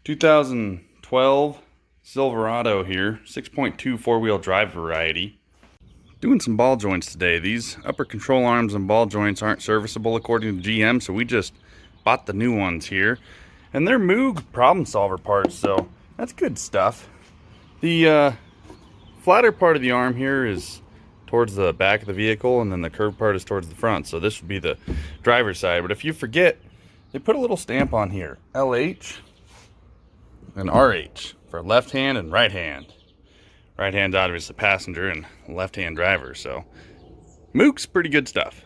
2012 Silverado here, 6.2 four-wheel drive variety. Doing some ball joints today. These upper control arms and ball joints aren't serviceable according to GM, so we just bought the new ones here. And they're Moog problem solver parts, so that's good stuff. The flatter part of the arm here is towards the back of the vehicle, and then the curved part is towards the front, so this would be the driver's side. But if you forget, they put a little stamp on here, LH and RH for left hand and right hand. Right hand's obviously passenger and left hand driver, so Moog's pretty good stuff.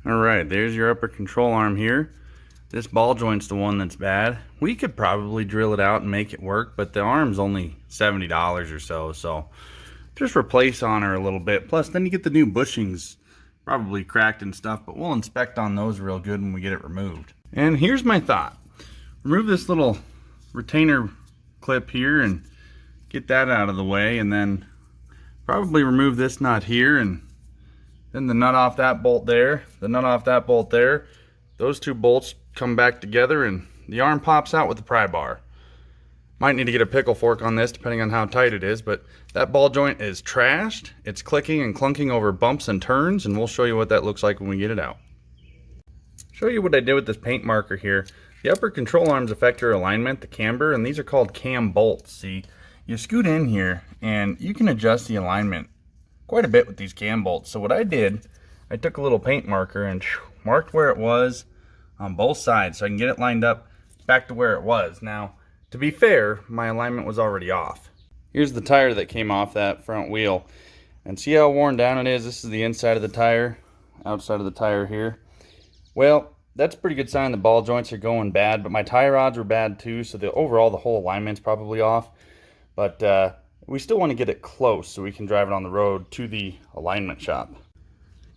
Alright, there's your upper control arm here. This ball joint's the one that's bad. We could probably drill it out and make it work, but the arm's only $70 or so, so just replace on her a little bit. Plus, then you get the new bushings probably cracked and stuff, but we'll inspect on those real good when we get it removed. And here's my thought. Remove this little retainer clip here and get that out of the way, and then probably remove this nut here, and then the nut off that bolt there, the nut off that bolt there. Those two bolts come back together and the arm pops out with the pry bar. Might need to get a pickle fork on this depending on how tight it is, but that ball joint is trashed. It's clicking and clunking over bumps and turns, and we'll show you what that looks like when we get it out. Show you what I did with this paint marker here. The upper control arms affect your alignment, the camber, and these are called cam bolts. See, you scoot in here and you can adjust the alignment quite a bit with these cam bolts. So what I did, I took a little paint marker and marked where it was on both sides so I can get it lined up back to where it was. Now, to be fair, my alignment was already off. Here's the tire that came off that front wheel, and see how worn down it is? This is the inside of the tire, outside of the tire here. Well, that's a pretty good sign the ball joints are going bad, but my tie rods were bad too, so the whole alignment's probably off. But we still want to get it close so we can drive it on the road to the alignment shop.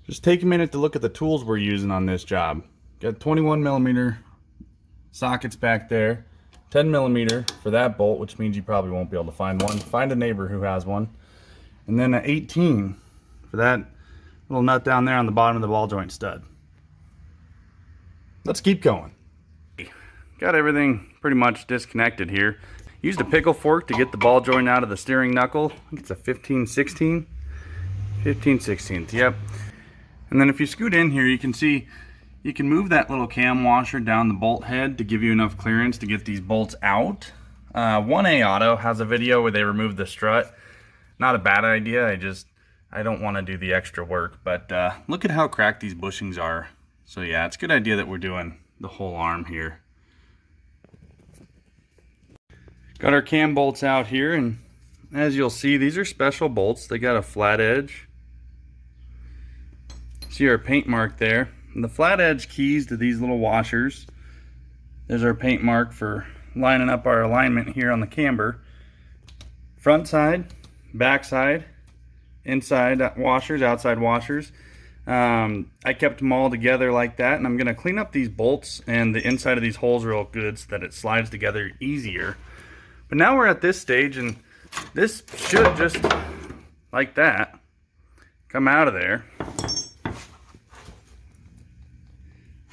Just take a minute to look at the tools we're using on this job. Got 21mm sockets back there, 10mm for that bolt, which means you probably won't be able to find one. Find a neighbor who has one. And then an 18 for that little nut down there on the bottom of the ball joint stud. Let's keep going. Got everything pretty much disconnected here. Used a pickle fork to get the ball joint out of the steering knuckle. I think it's a 15/16. 15/16, yep. And then if you scoot in here, you can see you can move that little cam washer down the bolt head to give you enough clearance to get these bolts out. 1A Auto has a video where they remove the strut. Not a bad idea, I don't want to do the extra work, but look at how cracked these bushings are. So yeah, it's a good idea that we're doing the whole arm here. Got our cam bolts out here, and as you'll see, these are special bolts. They got a flat edge. See our paint mark there. And the flat edge keys to these little washers. There's our paint mark for lining up our alignment here on the camber. Front side, back side, inside washers, outside washers. I kept them all together like that, and I'm going to clean up these bolts and the inside of these holes real good so that it slides together easier. But now we're at this stage, and this should just, like that, come out of there.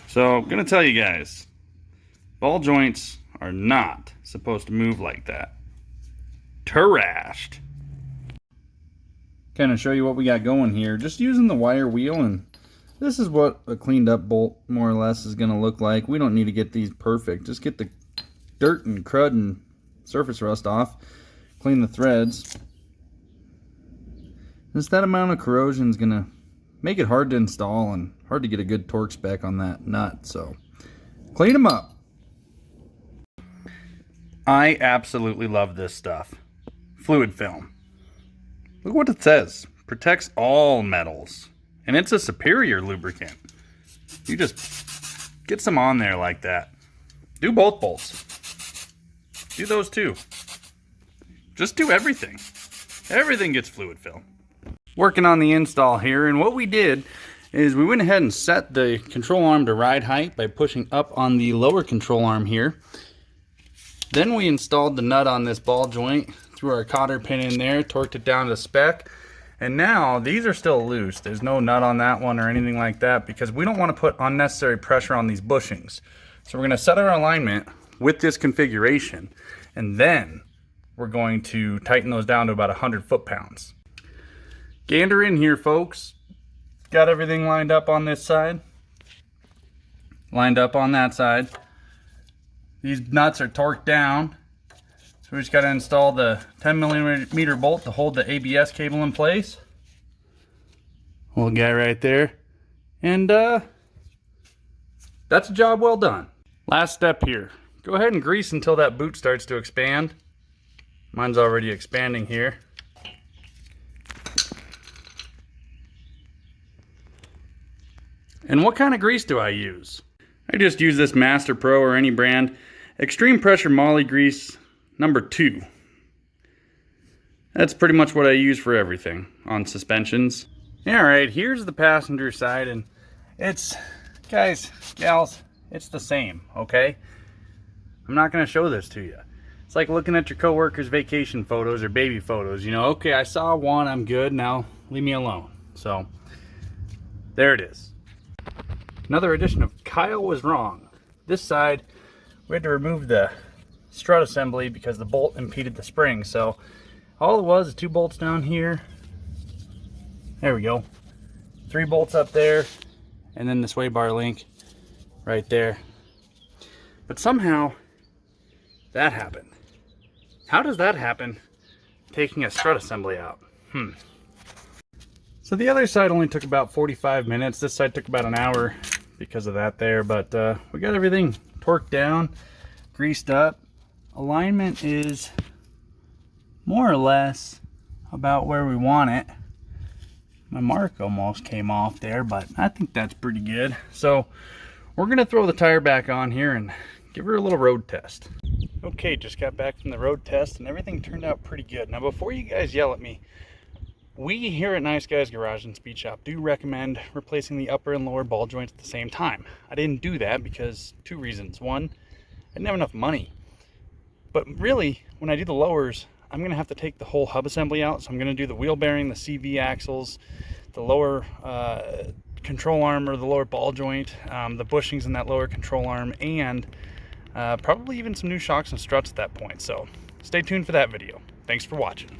So I'm going to tell you guys, ball joints are not supposed to move like that. Trashed. Kind of show you what we got going here. Just using the wire wheel, and this is what a cleaned up bolt more or less is going to look like. We don't need to get these perfect. Just get the dirt and crud and surface rust off, clean the threads. Just that amount of corrosion is gonna make it hard to install and hard to get a good torque spec on that nut, so clean them up. I absolutely love this stuff. Fluid film. Look what it says. Protects all metals. And it's a superior lubricant. You just get some on there like that. Do both bolts. Do those too. Just do everything. Everything gets fluid fill. Working on the install here, and what we did is we went ahead and set the control arm to ride height by pushing up on the lower control arm here. Then we installed the nut on this ball joint, threw our cotter pin in there, torqued it down to spec. And now these are still loose. There's no nut on that one or anything like that because we don't want to put unnecessary pressure on these bushings. So we're going to set our alignment with this configuration, and then we're going to tighten those down to about 100 foot-pounds. Gander in here, folks. Got everything lined up on this side. Lined up on that side. These nuts are torqued down. So we just got to install the 10 millimeter bolt to hold the ABS cable in place. Little guy right there. And that's a job well done. Last step here. Go ahead and grease until that boot starts to expand. Mine's already expanding here. And what kind of grease do I use? I just use this Master Pro or any brand. Extreme pressure moly grease number 2. That's pretty much what I use for everything on suspensions. Alright, here's the passenger side, and it's, guys, gals, it's the same, okay? I'm not going to show this to you. It's like looking at your coworkers' vacation photos or baby photos. You know, okay, I saw one, I'm good, now leave me alone. So, there it is. Another edition of Kyle Was Wrong. This side, we had to remove the strut assembly because the bolt impeded the spring. So all it was is 2 bolts down here. There we go. 3 bolts up there, and then the sway bar link right there. But somehow that happened. How does that happen taking a strut assembly out? So the other side only took about 45 minutes. This side took about an hour because of that there. But we got everything torqued down, greased up. Alignment is more or less about where we want it. My mark almost came off there, but I think that's pretty good. So we're gonna throw the tire back on here and give her a little road test. Okay, just got back from the road test and everything turned out pretty good. Now before you guys yell at me, we here at Nice Guys Garage and Speed Shop do recommend replacing the upper and lower ball joints at the same time. I didn't do that because 2 reasons. One, I didn't have enough money. But really, when I do the lowers, I'm going to have to take the whole hub assembly out. So I'm going to do the wheel bearing, the CV axles, the lower control arm or the lower ball joint, the bushings in that lower control arm, and probably even some new shocks and struts at that point. So stay tuned for that video. Thanks for watching.